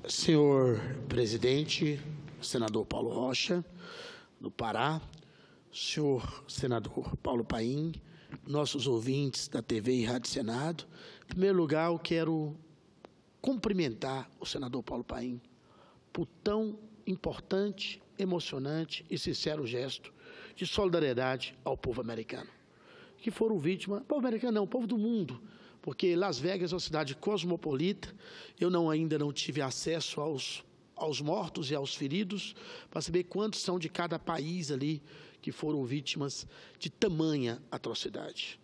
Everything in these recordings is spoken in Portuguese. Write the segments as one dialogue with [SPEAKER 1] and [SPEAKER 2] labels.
[SPEAKER 1] Senhor presidente, senador Paulo Rocha, do Pará, senhor senador Paulo Paim, nossos ouvintes da TV e Rádio Senado. Em primeiro lugar, eu quero cumprimentar o senador Paulo Paim por tão importante, emocionante e sincero gesto de solidariedade ao povo americano, que foram vítimas, povo americano não, o povo do mundo, porque Las Vegas é uma cidade cosmopolita. Eu ainda não tive acesso aos mortos e aos feridos para saber quantos são de cada país ali que foram vítimas de tamanha atrocidade.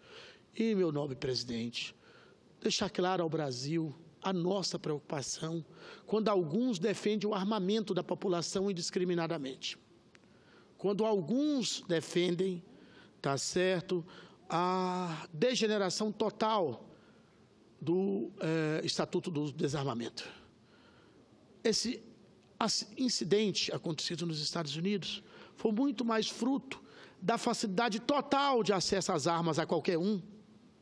[SPEAKER 1] E, meu nobre presidente, deixar claro ao Brasil a nossa preocupação quando alguns defendem o armamento da população indiscriminadamente. Quando alguns defendem, tá certo, a degeneração total do Estatuto do Desarmamento. Esse incidente acontecido nos Estados Unidos foi muito mais fruto da facilidade total de acesso às armas a qualquer um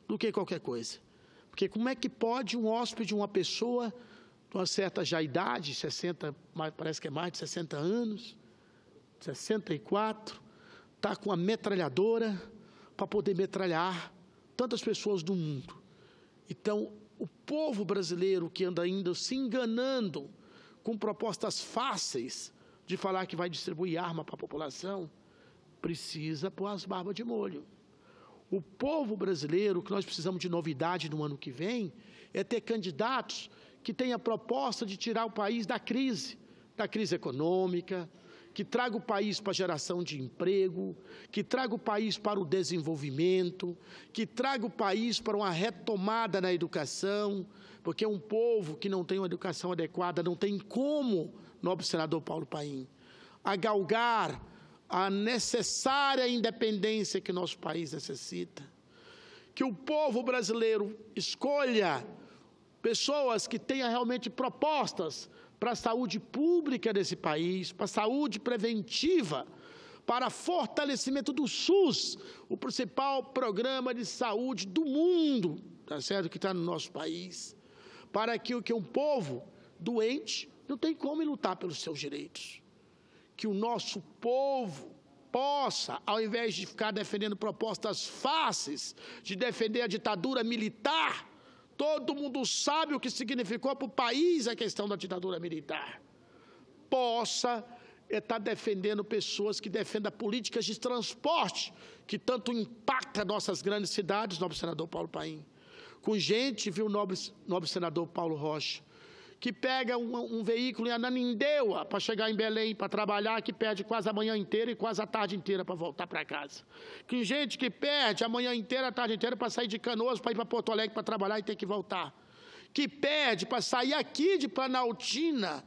[SPEAKER 1] do que qualquer coisa. Porque como é que pode um hóspede, uma pessoa de uma certa já idade, 60, parece que é mais de 60 anos, 64, está com uma metralhadora para poder metralhar tantas pessoas do mundo? Então, o povo brasileiro que anda ainda se enganando com propostas fáceis de falar que vai distribuir arma para a população, precisa pôr as barbas de molho. O povo brasileiro, que nós precisamos de novidade no ano que vem, é ter candidatos que tenham a proposta de tirar o país da crise econômica, que traga o país para a geração de emprego, que traga o país para o desenvolvimento, que traga o país para uma retomada na educação, porque um povo que não tem uma educação adequada não tem como, nobre senador Paulo Paim, galgar a necessária independência que nosso país necessita. Que o povo brasileiro escolha pessoas que tenham realmente propostas para a saúde pública desse país, para a saúde preventiva, para fortalecimento do SUS, o principal programa de saúde do mundo, tá certo, que está no nosso país, para que um povo doente não tem como lutar pelos seus direitos. Que o nosso povo possa, ao invés de ficar defendendo propostas fáceis, de defender a ditadura militar, todo mundo sabe o que significou para o país a questão da ditadura militar, possa estar defendendo pessoas que defendam políticas de transporte, que tanto impactam nossas grandes cidades, nobre senador Paulo Paim. Com gente, viu, nobre senador Paulo Rocha, que pega um veículo em Ananindeua para chegar em Belém, para trabalhar, que perde quase a manhã inteira e quase a tarde inteira para voltar para casa. Tem gente que perde a manhã inteira, a tarde inteira para sair de Canoas, para ir para Porto Alegre para trabalhar e ter que voltar. Que perde para sair aqui de Planaltina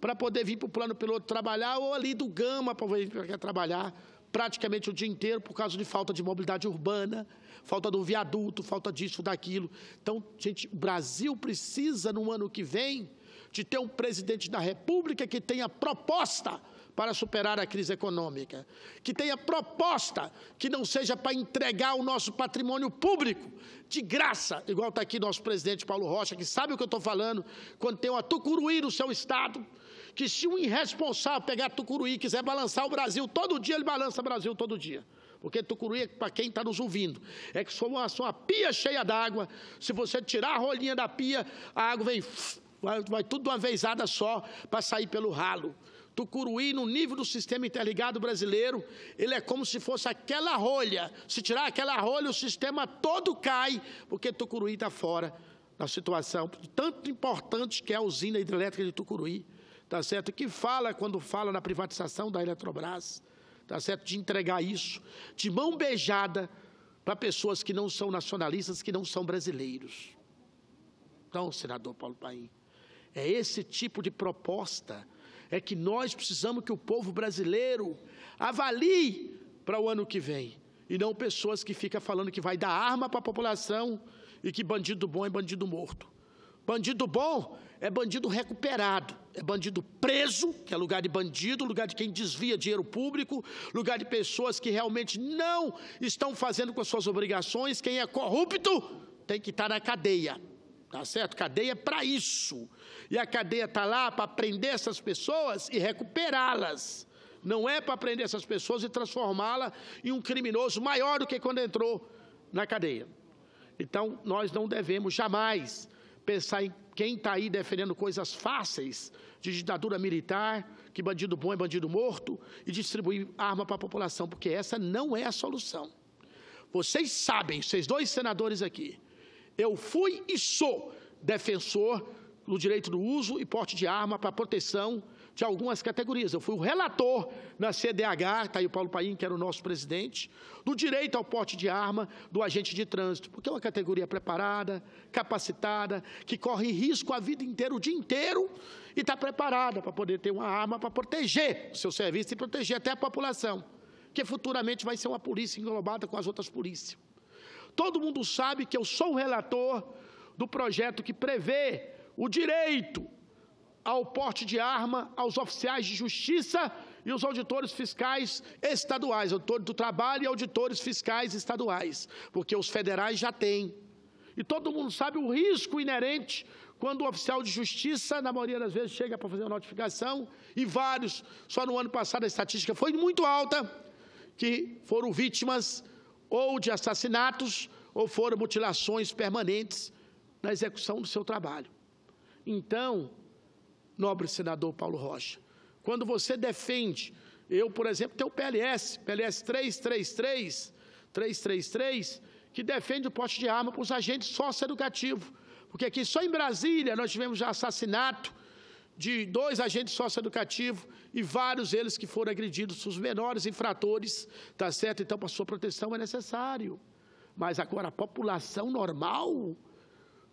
[SPEAKER 1] para poder vir para o plano piloto trabalhar, ou ali do Gama para vir para trabalhar praticamente o dia inteiro por causa de falta de mobilidade urbana, falta do viaduto, falta disso, daquilo. Então, gente, o Brasil precisa, no ano que vem, de ter um presidente da República que tenha proposta para superar a crise econômica, que tenha proposta que não seja para entregar o nosso patrimônio público de graça, igual está aqui nosso presidente Paulo Rocha, que sabe o que eu estou falando, quando tem uma Tucuruí no seu estado, que se um irresponsável pegar Tucuruí e quiser balançar o Brasil todo dia, ele balança o Brasil todo dia. Porque Tucuruí, para quem está nos ouvindo, é que uma pia cheia d'água, se você tirar a rolinha da pia, a água vai tudo de uma vezada só para sair pelo ralo. Tucuruí, no nível do sistema interligado brasileiro, ele é como se fosse aquela rolha. Se tirar aquela rolha, o sistema todo cai, porque Tucuruí está fora da situação. Tanto importante que é a usina hidrelétrica de Tucuruí, tá certo? Que fala, quando fala na privatização da Eletrobras, tá certo? De entregar isso de mão beijada para pessoas que não são nacionalistas, que não são brasileiros. Então, senador Paulo Paim, é esse tipo de proposta é que nós precisamos que o povo brasileiro avalie para o ano que vem, e não pessoas que ficam falando que vai dar arma para a população e que bandido bom é bandido morto. Bandido bom é bandido recuperado, é bandido preso, que é lugar de bandido, lugar de quem desvia dinheiro público, lugar de pessoas que realmente não estão fazendo com as suas obrigações. Quem é corrupto tem que estar na cadeia. Tá certo? Cadeia é para isso. E a cadeia está lá para prender essas pessoas e recuperá-las. Não é para prender essas pessoas e transformá-la em um criminoso maior do que quando entrou na cadeia. Então, nós não devemos jamais pensar em quem está aí defendendo coisas fáceis de ditadura militar, que bandido bom é bandido morto, e distribuir arma para a população, porque essa não é a solução. Vocês sabem, vocês dois senadores aqui, eu fui e sou defensor do direito do uso e porte de arma para proteção de algumas categorias. Eu fui o relator na CDH, está aí o Paulo Paim, que era o nosso presidente, do direito ao porte de arma do agente de trânsito, porque é uma categoria preparada, capacitada, que corre risco a vida inteira, o dia inteiro, e está preparada para poder ter uma arma para proteger o seu serviço e proteger até a população, que futuramente vai ser uma polícia englobada com as outras polícias. Todo mundo sabe que eu sou o relator do projeto que prevê o direito ao porte de arma aos oficiais de justiça e os auditores fiscais estaduais, auditores do trabalho e auditores fiscais estaduais, porque os federais já têm. E todo mundo sabe o risco inerente quando o oficial de justiça, na maioria das vezes, chega para fazer uma notificação, e vários, só no ano passado a estatística foi muito alta, que foram vítimas ou de assassinatos, ou foram mutilações permanentes na execução do seu trabalho. Então, nobre senador Paulo Rocha, quando você defende, eu, por exemplo, tenho o PLS 333, que defende o porte de arma para os agentes socioeducativos, porque aqui só em Brasília nós tivemos já assassinato de 2 agentes socioeducativos e vários deles que foram agredidos, os menores infratores, tá certo? Então, para sua proteção é necessário. Mas agora, a população normal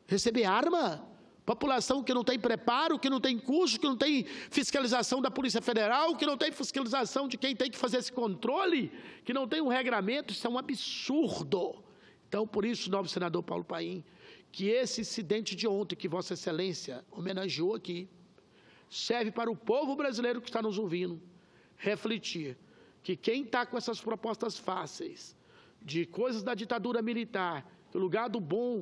[SPEAKER 1] receber arma, população que não tem preparo, que não tem curso, que não tem fiscalização da Polícia Federal, que não tem fiscalização de quem tem que fazer esse controle, que não tem um regramento, isso é um absurdo. Então, por isso, nobre senador Paulo Paim, que esse incidente de ontem, que Vossa Excelência homenageou aqui, serve para o povo brasileiro que está nos ouvindo refletir que quem está com essas propostas fáceis de coisas da ditadura militar, no lugar do bom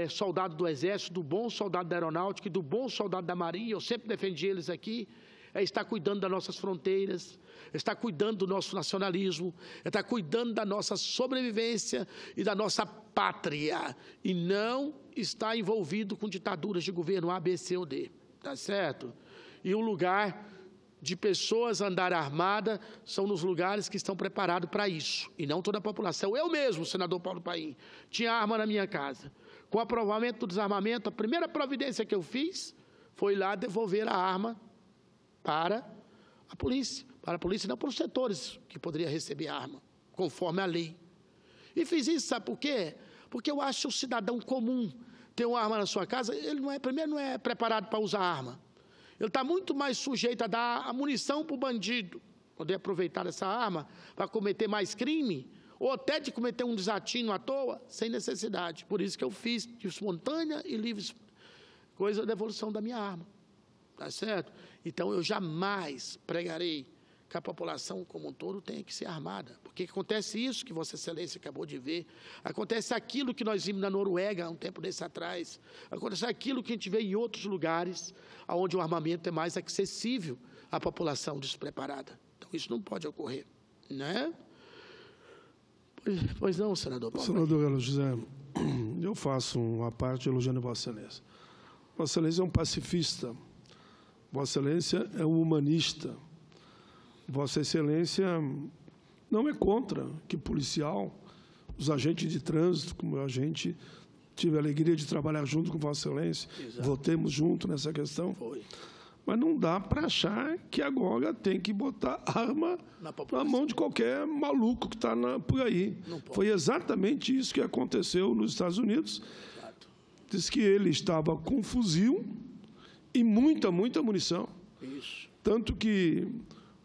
[SPEAKER 1] soldado do Exército, do bom soldado da Aeronáutica e do bom soldado da Marinha, eu sempre defendi eles aqui, é estar cuidando das nossas fronteiras, é estar cuidando do nosso nacionalismo, é estar cuidando da nossa sobrevivência e da nossa pátria, e não estar envolvido com ditaduras de governo A, B, C ou D. Tá certo? E o lugar de pessoas andar armada são nos lugares que estão preparados para isso, e não toda a população. Eu mesmo, senador Paulo Paim, tinha arma na minha casa. Com o aprovamento do desarmamento, a primeira providência que eu fiz foi lá devolver a arma para a polícia não para os setores que poderiam receber arma, conforme a lei. E fiz isso, sabe por quê? Porque eu acho que o cidadão comum ter uma arma na sua casa, ele primeiro não é preparado para usar arma. Ele está muito mais sujeito a dar a munição para o bandido, poder aproveitar essa arma para cometer mais crime, ou até de cometer um desatino à toa, sem necessidade. Por isso que eu fiz de espontânea e livre coisa a devolução da minha arma. Tá certo? Então, eu jamais pregarei que a população como um todo tenha que ser armada. Porque acontece isso que Vossa Excelência acabou de ver, acontece aquilo que nós vimos na Noruega há um tempo desse atrás, acontece aquilo que a gente vê em outros lugares, onde o armamento é mais acessível à população despreparada. Então, isso não pode ocorrer, né? Pois não, senador Paulo.
[SPEAKER 2] Senador Carlos José, eu faço uma parte elogiando Vossa Excelência. Vossa Excelência é um pacifista, Vossa Excelência é um humanista, Vossa Excelência não é contra que policial, os agentes de trânsito, como a gente tive a alegria de trabalhar junto com Vossa Excelência, exato, votemos junto nessa questão. Foi. Mas não dá para achar que agora tem que botar arma na mão de qualquer maluco que está por aí. Foi exatamente isso que aconteceu nos Estados Unidos. Exato. Diz que ele estava com fuzil e muita munição. Isso. Tanto que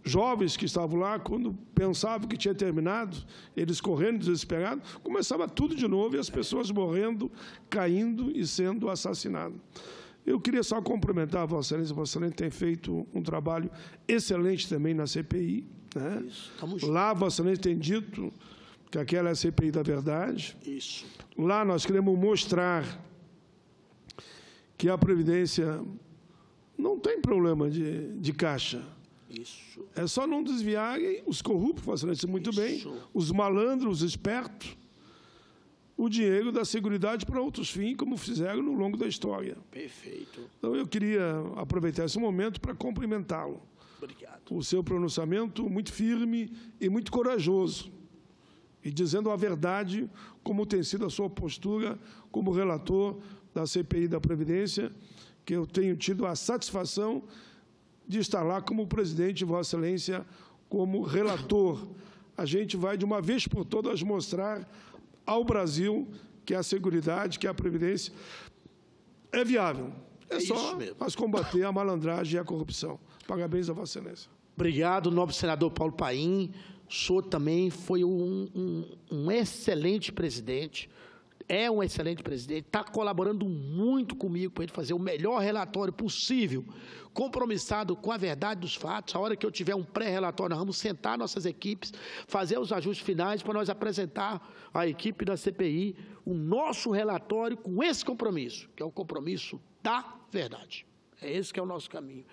[SPEAKER 2] jovens que estavam lá, quando pensavam que tinha terminado, eles correndo desesperados, começava tudo de novo e as pessoas morrendo, caindo e sendo assassinadas. Eu queria só cumprimentar a Vossa Excelência tem feito um trabalho excelente também na CPI. Né? Isso, lá, Vossa Excelência tem dito que aquela é a CPI da verdade. Isso. Lá nós queremos mostrar que a Previdência não tem problema de caixa.
[SPEAKER 1] Isso.
[SPEAKER 2] É só não desviarem os corruptos, Vossa Excelência, muito bem, os malandros, os espertos, o dinheiro da Seguridade para outros fins, como fizeram no longo da história.
[SPEAKER 1] Perfeito.
[SPEAKER 2] Então, eu queria aproveitar esse momento para cumprimentá-lo.
[SPEAKER 1] Obrigado.
[SPEAKER 2] O seu pronunciamento muito firme e muito corajoso, e dizendo a verdade, como tem sido a sua postura como relator da CPI da Previdência, que eu tenho tido a satisfação de estar lá como presidente, Vossa Excelência, como relator. A gente vai, de uma vez por todas, mostrar ao Brasil que a Seguridade, que a Previdência é viável. É só nós combater a malandragem e a corrupção. Parabéns a Vossa Excelência.
[SPEAKER 1] Obrigado, nobre senador Paulo Paim. O senhor também foi um excelente presidente, é um excelente presidente, está colaborando muito comigo para ele fazer o melhor relatório possível, compromissado com a verdade dos fatos. A hora que eu tiver um pré-relatório, nós vamos sentar nossas equipes, fazer os ajustes finais para nós apresentar à equipe da CPI o nosso relatório com esse compromisso, que é o compromisso da verdade. É esse que é o nosso caminho.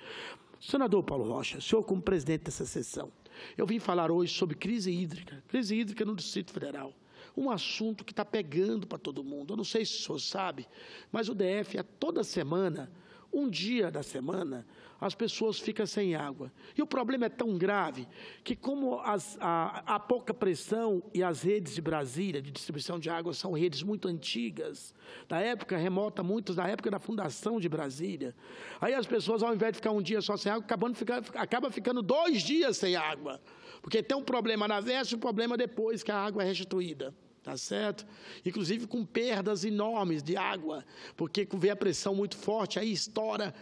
[SPEAKER 1] Senador Paulo Rocha, o senhor como presidente dessa sessão, eu vim falar hoje sobre crise hídrica no Distrito Federal. Um assunto que está pegando para todo mundo. Eu não sei se o senhor sabe, mas o DF, toda semana, um dia da semana, as pessoas ficam sem água. E o problema é tão grave que, como a pouca pressão e as redes de Brasília, de distribuição de água, são redes muito antigas, da época remota, muitas da época da fundação de Brasília, aí as pessoas, ao invés de ficar um dia só sem água, acaba ficando 2 dias sem água, porque tem um problema na véspera e um problema depois que a água é restituída. Tá certo? Inclusive com perdas enormes de água, porque vem a pressão muito forte, aí estoura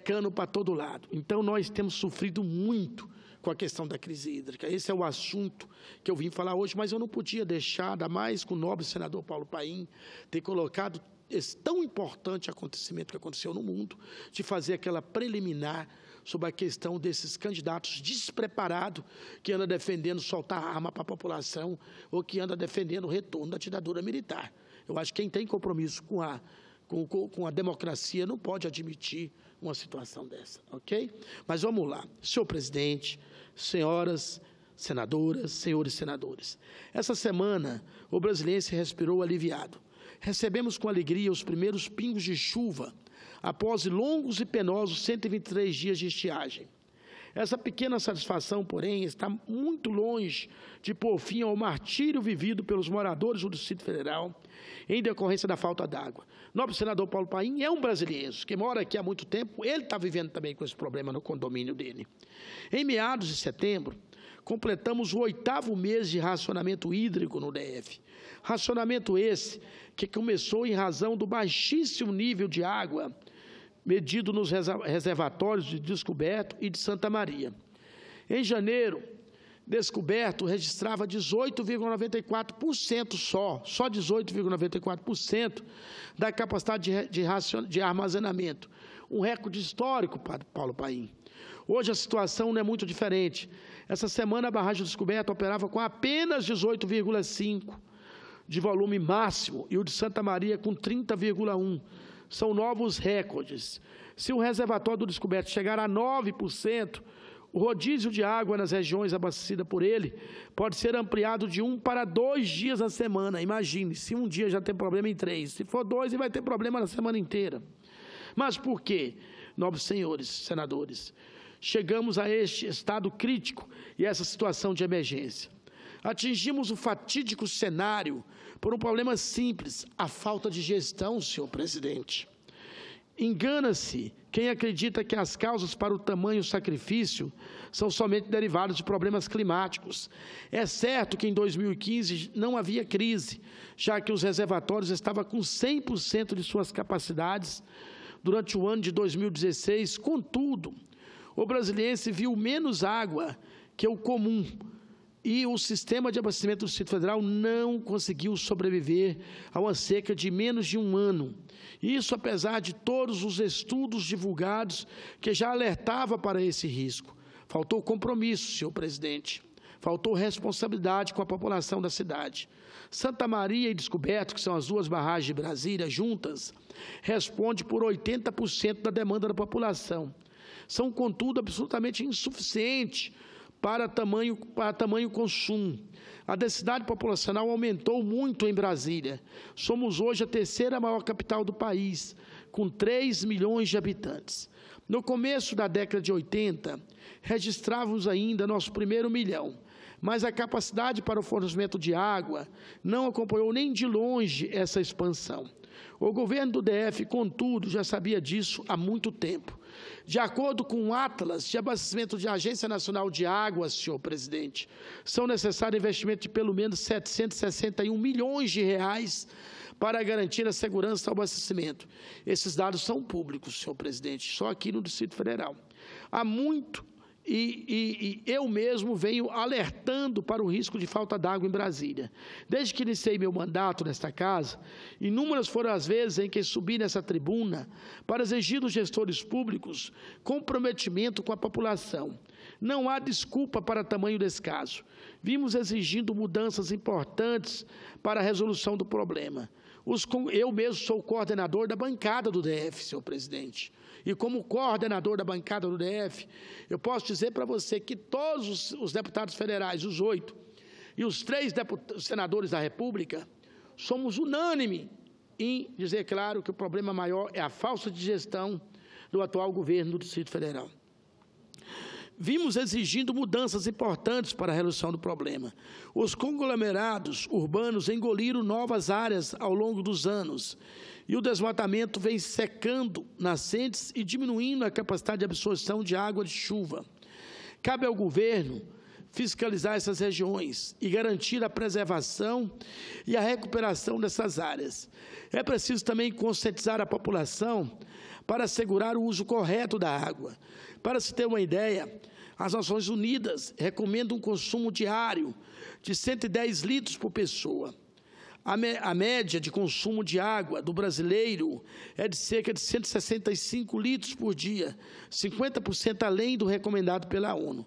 [SPEAKER 1] cano para todo lado. Então, nós temos sofrido muito com a questão da crise hídrica. Esse é o assunto que eu vim falar hoje, mas eu não podia deixar, ainda mais com o nobre senador Paulo Paim, ter colocado esse tão importante acontecimento que aconteceu no mundo, de fazer aquela preliminar sobre a questão desses candidatos despreparados que andam defendendo soltar arma para a população ou que andam defendendo o retorno da ditadura militar. Eu acho que quem tem compromisso com a democracia não pode admitir uma situação dessa, ok? Mas vamos lá. Senhor presidente, senhoras senadoras, senhores senadores, essa semana o brasiliense respirou aliviado. Recebemos com alegria os primeiros pingos de chuva após longos e penosos 123 dias de estiagem. Essa pequena satisfação, porém, está muito longe de pôr fim ao martírio vivido pelos moradores do Distrito Federal em decorrência da falta d'água. Nobre senador Paulo Paim é um brasileiro que mora aqui há muito tempo, ele está vivendo também com esse problema no condomínio dele. Em meados de setembro, completamos o 8º mês de racionamento hídrico no DF. Racionamento esse que começou em razão do baixíssimo nível de água medido nos reservatórios de Descoberto e de Santa Maria. Em janeiro, Descoberto registrava 18,94% só 18,94% da capacidade de armazenamento. Um recorde histórico, Paulo Paim. Hoje a situação não é muito diferente. Essa semana a barragem Descoberto operava com apenas 18,5% de volume máximo e o de Santa Maria com 30,1%. São novos recordes. Se o reservatório do Descoberto chegar a 9%, o rodízio de água nas regiões abastecidas por ele pode ser ampliado de 1 para 2 dias na semana. Imagine, se um dia já tem problema em 3, se for 2, ele vai ter problema na semana inteira. Mas por quê, nobres senhores senadores? Chegamos a este estado crítico e essa situação de emergência. Atingimos o fatídico cenário por um problema simples, a falta de gestão, senhor presidente. Engana-se quem acredita que as causas para o tamanho sacrifício são somente derivadas de problemas climáticos. É certo que em 2015 não havia crise, já que os reservatórios estavam com 100% de suas capacidades durante o ano de 2016. Contudo, o brasiliense viu menos água que o comum, e o sistema de abastecimento do Distrito Federal não conseguiu sobreviver a uma seca de menos de 1 ano. Isso apesar de todos os estudos divulgados que já alertavam para esse risco. Faltou compromisso, senhor presidente. faltou responsabilidade com a população da cidade. Santa Maria e Descoberto, que são as duas barragens de Brasília, juntas, responde por 80% da demanda da população. São, contudo, absolutamente insuficientes para tamanho consumo. A densidade populacional aumentou muito em Brasília. Somos hoje a terceira maior capital do país, com 3 milhões de habitantes. No começo da década de 80, registrávamos ainda nosso primeiro milhão, mas a capacidade para o fornecimento de água não acompanhou nem de longe essa expansão. O governo do DF, contudo, já sabia disso há muito tempo. De acordo com o Atlas de Abastecimento de Agência Nacional de Águas, senhor presidente, são necessários investimentos de pelo menos 761 milhões de reais para garantir a segurança do abastecimento. Esses dados são públicos, senhor presidente, só aqui no Distrito Federal. Há muito, e eu mesmo venho alertando para o risco de falta d'água em Brasília. Desde que iniciei meu mandato nesta casa, inúmeras foram as vezes em que subi nessa tribuna para exigir dos gestores públicos comprometimento com a população. Não há desculpa para tamanho descaso. Vimos exigindo mudanças importantes para a resolução do problema. Eu mesmo sou coordenador da bancada do DF, senhor presidente. E como coordenador da bancada do DF, eu posso dizer para você que todos os deputados federais, os 8, e os 3 senadores da República, somos unânimes em dizer, claro, que o problema maior é a falta de gestão do atual governo do Distrito Federal. Vimos exigindo mudanças importantes para a resolução do problema. Os conglomerados urbanos engoliram novas áreas ao longo dos anos, e o desmatamento vem secando nascentes e diminuindo a capacidade de absorção de água de chuva. Cabe ao governo fiscalizar essas regiões e garantir a preservação e a recuperação dessas áreas. É preciso também conscientizar a população para assegurar o uso correto da água. Para se ter uma ideia, as Nações Unidas recomendam um consumo diário de 110 litros por pessoa. A média de consumo de água do brasileiro é de cerca de 165 litros por dia, 50% além do recomendado pela ONU.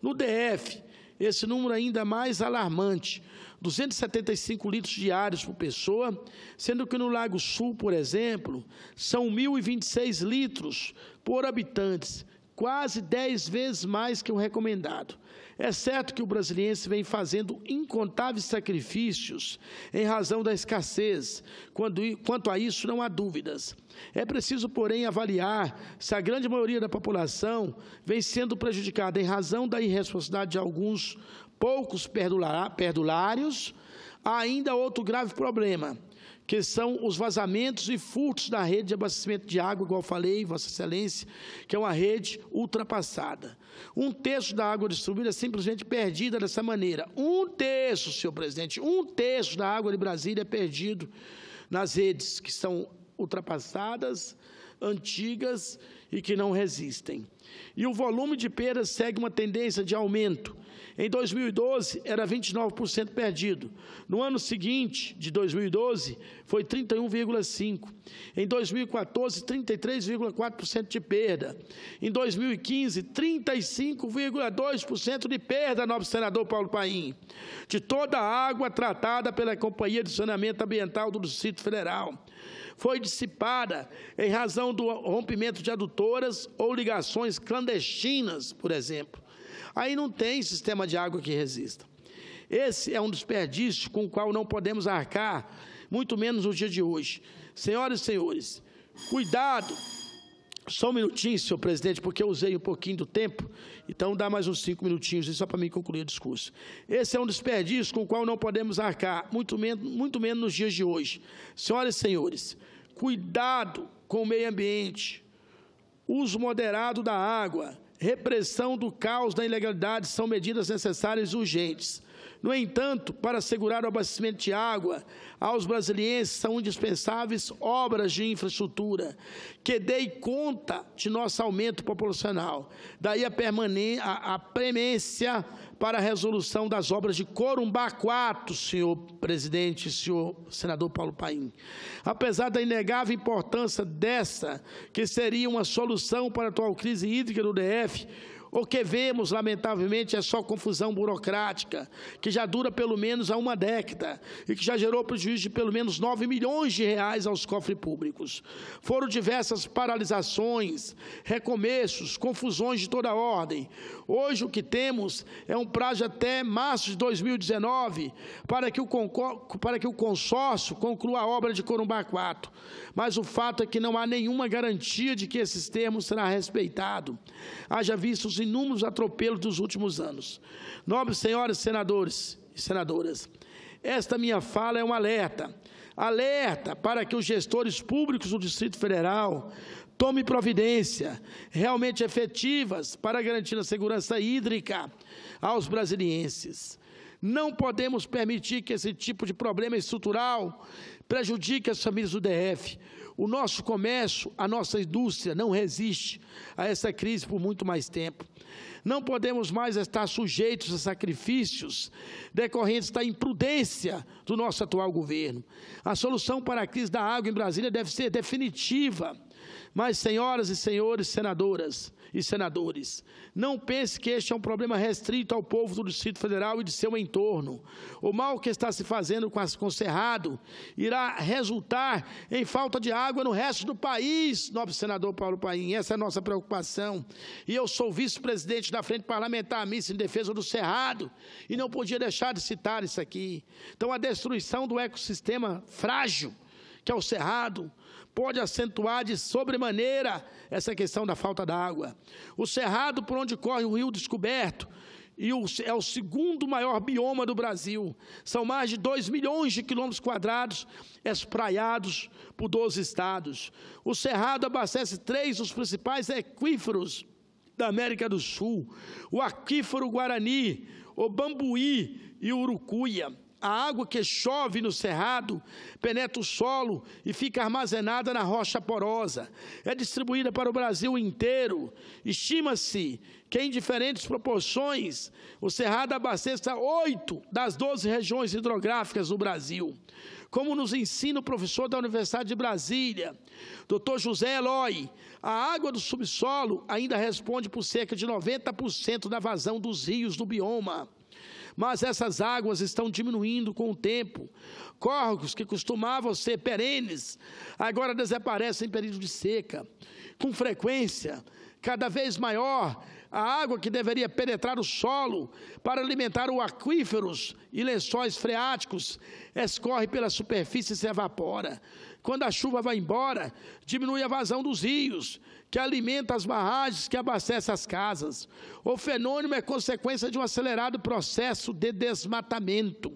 [SPEAKER 1] No DF, esse número é ainda mais alarmante, 275 litros diários por pessoa, sendo que no Lago Sul, por exemplo, são 1.026 litros por habitantes, quase 10 vezes mais que o recomendado. É certo que o brasiliense vem fazendo incontáveis sacrifícios em razão da escassez. Quanto a isso, não há dúvidas. É preciso, porém, avaliar se a grande maioria da população vem sendo prejudicada em razão da irresponsabilidade de alguns poucos perdulários. Há ainda outro grave problema, que são os vazamentos e furtos da rede de abastecimento de água, igual falei, Vossa Excelência, que é uma rede ultrapassada. 1/3 da água distribuída é simplesmente perdida dessa maneira. 1/3, senhor presidente, 1/3 da água de Brasília é perdido nas redes que são ultrapassadas, antigas e que não resistem. E o volume de perdas segue uma tendência de aumento. Em 2012, era 29% perdido. No ano seguinte, de 2012, foi 31,5%. Em 2014, 33,4% de perda. Em 2015, 35,2% de perda, nobre senador Paulo Paim, de toda a água tratada pela Companhia de Saneamento Ambiental do Distrito Federal. Foi dissipada em razão do rompimento de adutoras ou ligações clandestinas, por exemplo. Aí não tem sistema de água que resista. Esse é um desperdício com o qual não podemos arcar, muito menos no dia de hoje. Senhoras e senhores, cuidado. Só um minutinho, senhor presidente, porque eu usei um pouquinho do tempo, então dá mais uns 5 minutinhos, só para mim concluir o discurso. Esse é um desperdício com o qual não podemos arcar, muito menos nos dias de hoje. Senhoras e senhores, cuidado com o meio ambiente, uso moderado da água, repressão do caos da ilegalidade são medidas necessárias e urgentes. No entanto, para assegurar o abastecimento de água aos brasilienses, são indispensáveis obras de infraestrutura que deem conta de nosso aumento populacional. Daí a premência para a resolução das obras de Corumbá 4, senhor presidente, senhor senador Paulo Paim. Apesar da inegável importância dessa, que seria uma solução para a atual crise hídrica do DF, O que vemos, lamentavelmente, é só confusão burocrática, que já dura pelo menos há uma década e que já gerou prejuízo de pelo menos 9 milhões de reais aos cofres públicos. Foram diversas paralisações, recomeços, confusões de toda ordem. Hoje o que temos é um prazo até março de 2019 para que o consórcio conclua a obra de Corumbá 4. Mas o fato é que não há nenhuma garantia de que esses termos serão respeitados. Haja visto os inúmeros atropelos dos últimos anos. Nobres senhoras, senadores e senadoras, esta minha fala é um alerta. Alerta para que os gestores públicos do Distrito Federal tomem providência realmente efetivas para garantir a segurança hídrica aos brasilienses. Não podemos permitir que esse tipo de problema estrutural prejudique as famílias do DF. O nosso comércio, a nossa indústria não resiste a essa crise por muito mais tempo. Não podemos mais estar sujeitos a sacrifícios decorrentes da imprudência do nosso atual governo. A solução para a crise da água em Brasília deve ser definitiva. Mas, senhoras e senhores senadoras e senadores, não pense que este é um problema restrito ao povo do Distrito Federal e de seu entorno. O mal que está se fazendo com o Cerrado irá resultar em falta de água no resto do país, nobre senador Paulo Paim. Essa é a nossa preocupação. E eu sou vice-presidente da Frente Parlamentar Mista em Defesa do Cerrado e não podia deixar de citar isso aqui. Então, a destruição do ecossistema frágil, que é o Cerrado, pode acentuar de sobremaneira essa questão da falta d'água. O Cerrado, por onde corre o Rio Descoberto, é o segundo maior bioma do Brasil. São mais de 2 milhões de quilômetros quadrados espraiados por 12 estados. O Cerrado abastece 3 dos principais aquíferos da América do Sul: o aquífero Guarani, o Bambuí e o Urucuia. A água que chove no Cerrado penetra o solo e fica armazenada na rocha porosa. É distribuída para o Brasil inteiro. Estima-se que, em diferentes proporções, o Cerrado abastece 8 das 12 regiões hidrográficas do Brasil. Como nos ensina o professor da Universidade de Brasília, Dr. José Eloy, a água do subsolo ainda responde por cerca de 90% da vazão dos rios do bioma. Mas essas águas estão diminuindo com o tempo. Córregos que costumavam ser perenes, agora desaparecem em período de seca. Com frequência cada vez maior, a água que deveria penetrar o solo para alimentar os aquíferos e lençóis freáticos escorre pela superfície e se evapora. Quando a chuva vai embora, diminui a vazão dos rios, que alimenta as barragens que abastecem as casas. O fenômeno é consequência de um acelerado processo de desmatamento.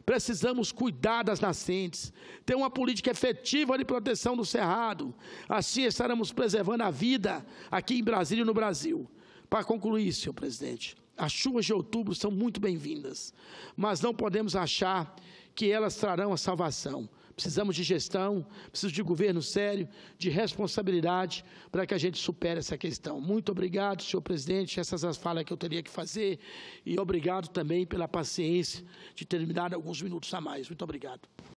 [SPEAKER 1] Precisamos cuidar das nascentes, ter uma política efetiva de proteção do Cerrado. Assim estaremos preservando a vida aqui em Brasília e no Brasil. Para concluir, senhor presidente, as chuvas de outubro são muito bem-vindas, mas não podemos achar que elas trarão a salvação. Precisamos de gestão, precisamos de governo sério, de responsabilidade para que a gente supere essa questão. Muito obrigado, senhor presidente, essas são as falas que eu teria que fazer, e obrigado também pela paciência de ter me dado alguns minutos a mais. Muito obrigado.